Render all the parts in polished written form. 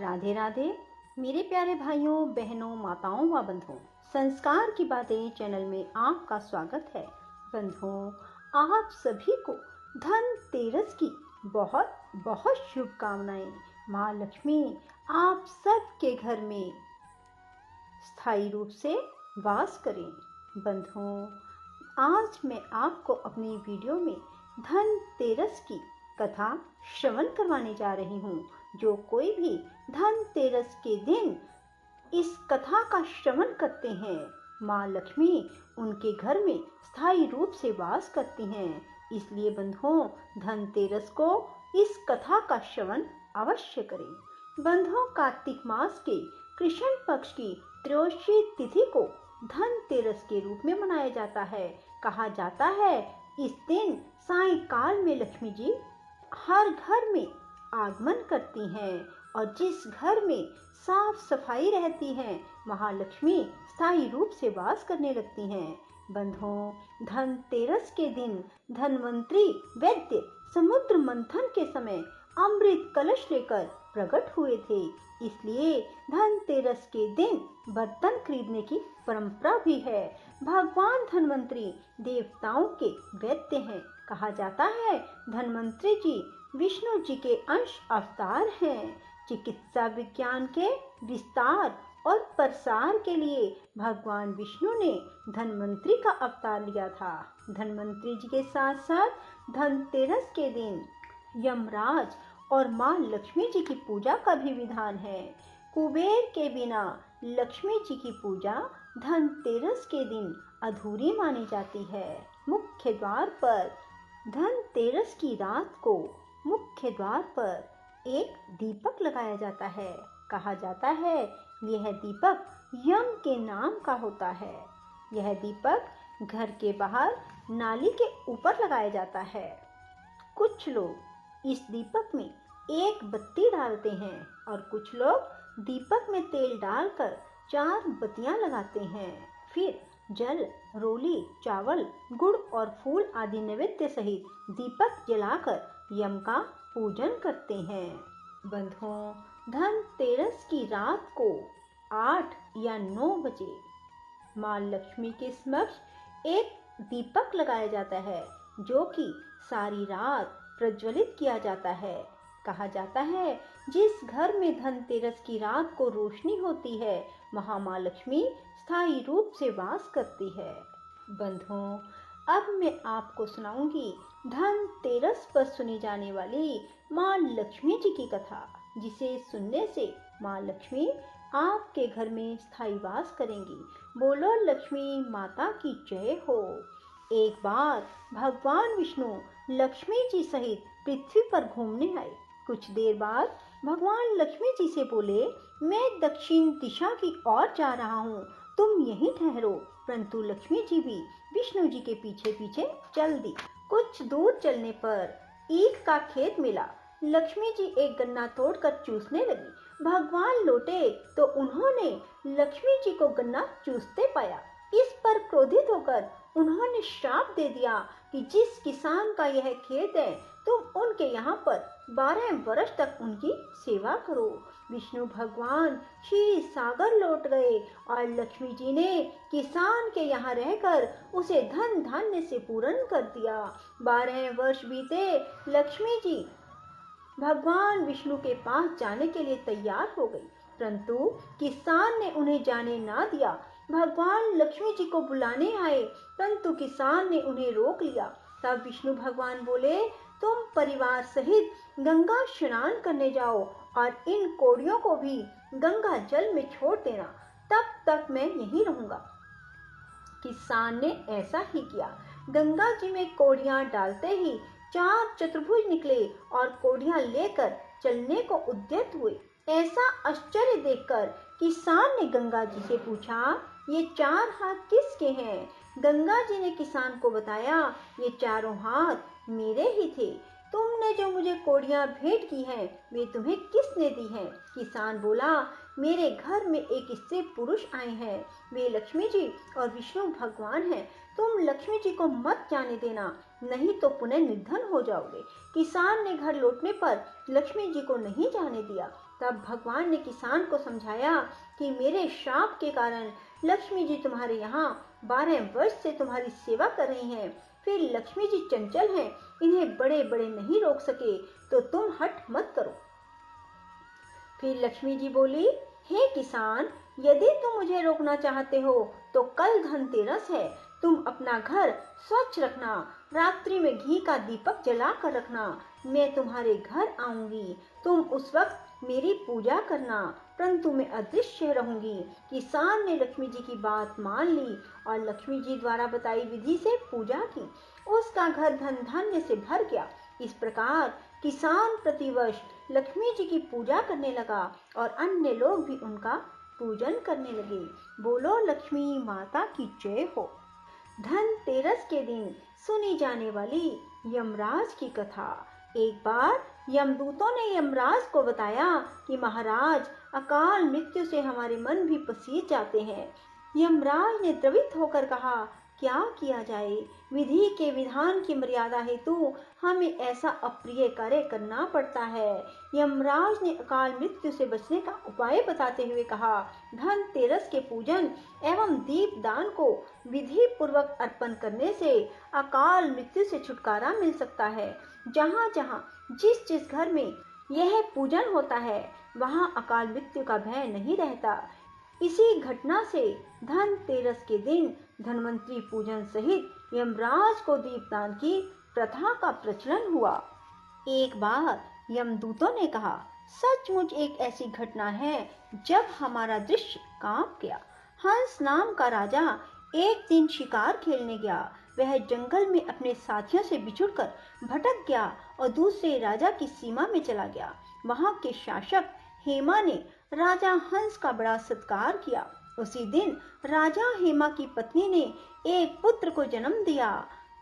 राधे राधे मेरे प्यारे भाइयों बहनों माताओं व बंधुओं, संस्कार की बातें चैनल में आपका स्वागत है। बंधुओं, आप सभी को धनतेरस की बहुत बहुत शुभकामनाएं। माँ लक्ष्मी आप सबके घर में स्थायी रूप से वास करें। बंधुओं, आज मैं आपको अपनी वीडियो में धनतेरस की कथा श्रवण करवाने जा रही हूँ। जो कोई भी धनतेरस के दिन इस कथा का श्रवण करते हैं, माँ लक्ष्मी उनके घर में स्थायी रूप से वास करती हैं। इसलिए बंधुओं, धनतेरस को इस कथा का श्रवण अवश्य करें। बंधुओं, कार्तिक मास के कृष्ण पक्ष की त्रयोदशी तिथि को धनतेरस के रूप में मनाया जाता है। कहा जाता है इस दिन सायंकाल में लक्ष्मी जी हर घर में आगमन करती हैं और जिस घर में साफ सफाई रहती है वहाँ लक्ष्मी स्थायी रूप से वास करने लगती हैं। बंधुओं, धनतेरस के दिन धन्वंतरी वैद्य समुद्र मंथन के समय अमृत कलश लेकर प्रकट हुए थे। इसलिए धनतेरस के दिन बर्तन खरीदने की परंपरा भी है। भगवान धन्वंतरी देवताओं के वैद्य हैं। कहा जाता है धन्वंतरी जी विष्णु जी के अंश अवतार हैं। चिकित्सा विज्ञान के विस्तार और प्रसार के लिए भगवान विष्णु ने धन्वंतरी का अवतार लिया था। धन्वंतरी जी के साथ साथ धनतेरस के दिन यमराज और माँ लक्ष्मी जी की पूजा का भी विधान है। कुबेर के बिना लक्ष्मी जी की पूजा धनतेरस के दिन अधूरी मानी जाती है। मुख्य द्वार पर धनतेरस की रात को मुख्य द्वार पर एक दीपक लगाया जाता है। कहा जाता है यह दीपक यम के नाम का होता है। यह दीपक घर के बाहर नाली के ऊपर लगाया जाता है। कुछ लोग इस दीपक में एक बत्ती डालते हैं और कुछ लोग दीपक में तेल डालकर 4 बत्तियां लगाते हैं। फिर जल, रोली, चावल, गुड़ और फूल आदि नैवेद्य सहित दीपक जलाकर यम का पूजन करते हैं। बंधुओं, धनतेरस की रात को 8 या 9 बजे माँ लक्ष्मी के समक्ष एक दीपक लगाया जाता है जो कि सारी रात प्रज्वलित किया जाता है। कहा जाता है जिस घर में धनतेरस की रात को रोशनी होती है वहाँ माँ लक्ष्मी स्थायी रूप से वास करती है। बंधुओं, अब मैं आपको सुनाऊंगी धनतेरस पर सुनी जाने वाली माँ लक्ष्मी जी की कथा, जिसे सुनने से माँ लक्ष्मी आपके घर में स्थायी वास करेंगी। बोलो लक्ष्मी माता की जय हो। एक बार भगवान विष्णु लक्ष्मी जी सहित पृथ्वी पर घूमने आए। कुछ देर बाद भगवान लक्ष्मी जी से बोले, मैं दक्षिण दिशा की ओर जा रहा हूँ, तुम यहीं ठहरो। परंतु लक्ष्मी जी भी विष्णु जी के पीछे पीछे चल दी। कुछ दूर चलने पर ईख का खेत मिला। लक्ष्मी जी एक गन्ना तोड़कर चूसने लगी। भगवान लौटे तो उन्होंने लक्ष्मी जी को गन्ना चूसते पाया। इस पर क्रोधित होकर उन्होंने श्राप दे दिया कि जिस किसान का यह खेत है तुम उनके यहाँ पर 12 वर्ष तक उनकी सेवा करो। विष्णु भगवान क्षीर सागर लौट गए और लक्ष्मी जी ने किसान के यहाँ रहकर उसे धन धान्य से पूर्ण कर दिया। 12 वर्ष बीते। लक्ष्मी जी भगवान विष्णु के पास जाने के लिए तैयार हो गई, परंतु किसान ने उन्हें जाने ना दिया। भगवान लक्ष्मी जी को बुलाने आए, परंतु किसान ने उन्हें रोक लिया। तब विष्णु भगवान बोले, तुम परिवार सहित गंगा स्नान करने जाओ और इन कौड़ियों को भी गंगा जल में छोड़ देना, तब तक मैं यहीं रहूंगा। किसान ने ऐसा ही किया। गंगा जी में कौड़ियां डालते ही 4 चतुर्भुज निकले और कौड़ियां लेकर चलने को उद्यत हुए। ऐसा आश्चर्य देखकर किसान ने गंगा जी से पूछा, ये 4 हाथ किसके हैं? गंगा जी ने किसान को बताया, ये चारों हाथ मेरे ही थे। तुमने जो मुझे कौड़ियां भेंट की हैं, वे तुम्हें किसने दी हैं? किसान बोला, मेरे घर में एक स्त्री पुरुष आए हैं, वे लक्ष्मी जी और विष्णु भगवान हैं। तुम लक्ष्मी जी को मत जाने देना, नहीं तो पुनः निर्धन हो जाओगे। किसान ने घर लौटने पर लक्ष्मी जी को नहीं जाने दिया। तब भगवान ने किसान को समझाया कि मेरे श्राप के कारण लक्ष्मी जी तुम्हारे यहाँ 12 वर्ष से तुम्हारी सेवा कर रही हैं। फिर लक्ष्मी जी चंचल हैं, इन्हें बड़े बड़े नहीं रोक सके, तो तुम हट मत करो। फिर लक्ष्मी जी बोली, हे किसान, यदि तुम मुझे रोकना चाहते हो तो कल धनतेरस है, तुम अपना घर स्वच्छ रखना, रात्रि में घी का दीपक जला कर रखना। मैं तुम्हारे घर आऊंगी, तुम उस वक्त मेरी पूजा करना, परंतु मैं अदृश्य रहूंगी। किसान ने लक्ष्मी जी की बात मान ली और लक्ष्मी जी द्वारा बताई विधि से पूजा की। उसका घर धन धान्य से भर गया। इस प्रकार किसान प्रतिवर्ष लक्ष्मी जी की पूजा करने लगा और अन्य लोग भी उनका पूजन करने लगे। बोलो लक्ष्मी माता की जय हो। धनतेरस के दिन सुनी जाने वाली यमराज की कथा। एक बार यमदूतों ने यमराज को बताया कि महाराज, अकाल मृत्यु से हमारे मन भी पसीज जाते हैं। यमराज ने द्रवित होकर कहा, क्या किया जाए? विधि के विधान की मर्यादा हेतु हमें ऐसा अप्रिय कार्य करना पड़ता है। यमराज ने अकाल मृत्यु से बचने का उपाय बताते हुए कहा, धनतेरस के पूजन एवं दीप दान को विधि पूर्वक अर्पण करने से अकाल मृत्यु से छुटकारा मिल सकता है। जहाँ जहाँ जिस जिस घर में यह पूजन होता है वहाँ अकाल मृत्यु का भय नहीं रहता। इसी घटना से धनतेरस के दिन धन्वंतरी पूजन सहित यमराज को दीपदान की प्रथा का प्रचलन हुआ। एक बार यमदूतों ने कहा, सचमुच एक ऐसी घटना है जब हमारा दृश्य कांप गया। हंस नाम का राजा एक दिन शिकार खेलने गया। वह जंगल में अपने साथियों से बिछुड़कर भटक गया और दूसरे राजा की सीमा में चला गया। वहां के शासक हेमा ने राजा हंस का बड़ा सत्कार किया। उसी दिन राजा हेमा की पत्नी ने एक पुत्र को जन्म दिया।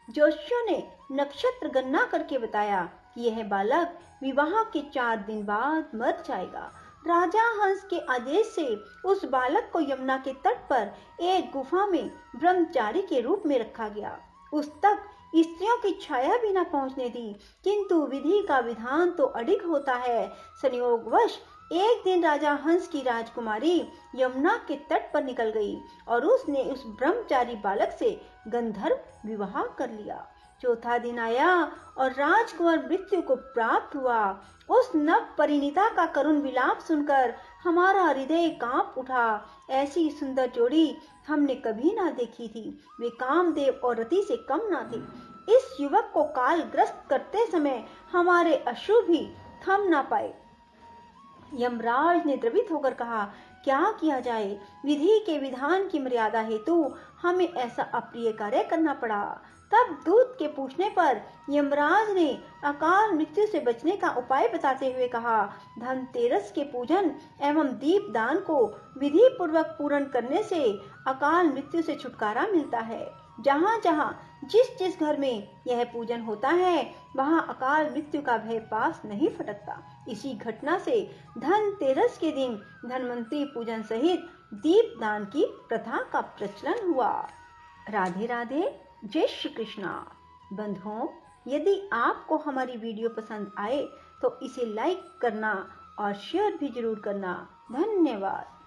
ज्योतिषियों ने नक्षत्र गणना करके बताया कि यह बालक विवाह के 4 दिन बाद मर जाएगा। राजा हंस के आदेश से उस बालक को यमुना के तट पर एक गुफा में ब्रह्मचारी के रूप में रखा गया। उस तक स्त्रियों की छाया भी न पहुंचने दी, किंतु विधि का विधान तो अडिग होता है। संयोगवश एक दिन राजा हंस की राजकुमारी यमुना के तट पर निकल गई और उसने उस ब्रह्मचारी बालक से गंधर्व विवाह कर लिया। चौथा दिन आया और राजकुमार मृत्यु को प्राप्त हुआ। उस नव परिणीता का करुण विलाप सुनकर हमारा हृदय कांप उठा। ऐसी सुंदर जोड़ी हमने कभी ना देखी थी। वे कामदेव और रति से कम ना थे। इस युवक को कालग्रस्त करते समय हमारे अश्रु भी थम ना पाए। यमराज ने द्रवित होकर कहा, क्या किया जाए? विधि के विधान की मर्यादा हेतु हमें ऐसा अप्रिय कार्य करना पड़ा। तब दूत के पूछने पर यमराज ने अकाल मृत्यु से बचने का उपाय बताते हुए कहा, धनतेरस के पूजन एवं दीप दान को विधि पूर्वक पूर्ण करने से अकाल मृत्यु से छुटकारा मिलता है। जहाँ जहाँ जिस जिस घर में यह पूजन होता है वहाँ अकाल मृत्यु का भय पास नहीं फटकता। इसी घटना से धनतेरस के दिन धन्वंतरी पूजन सहित दीप दान की प्रथा का प्रचलन हुआ। राधे राधे, जय श्री कृष्णा। बंधुओं, यदि आपको हमारी वीडियो पसंद आए तो इसे लाइक करना और शेयर भी जरूर करना। धन्यवाद।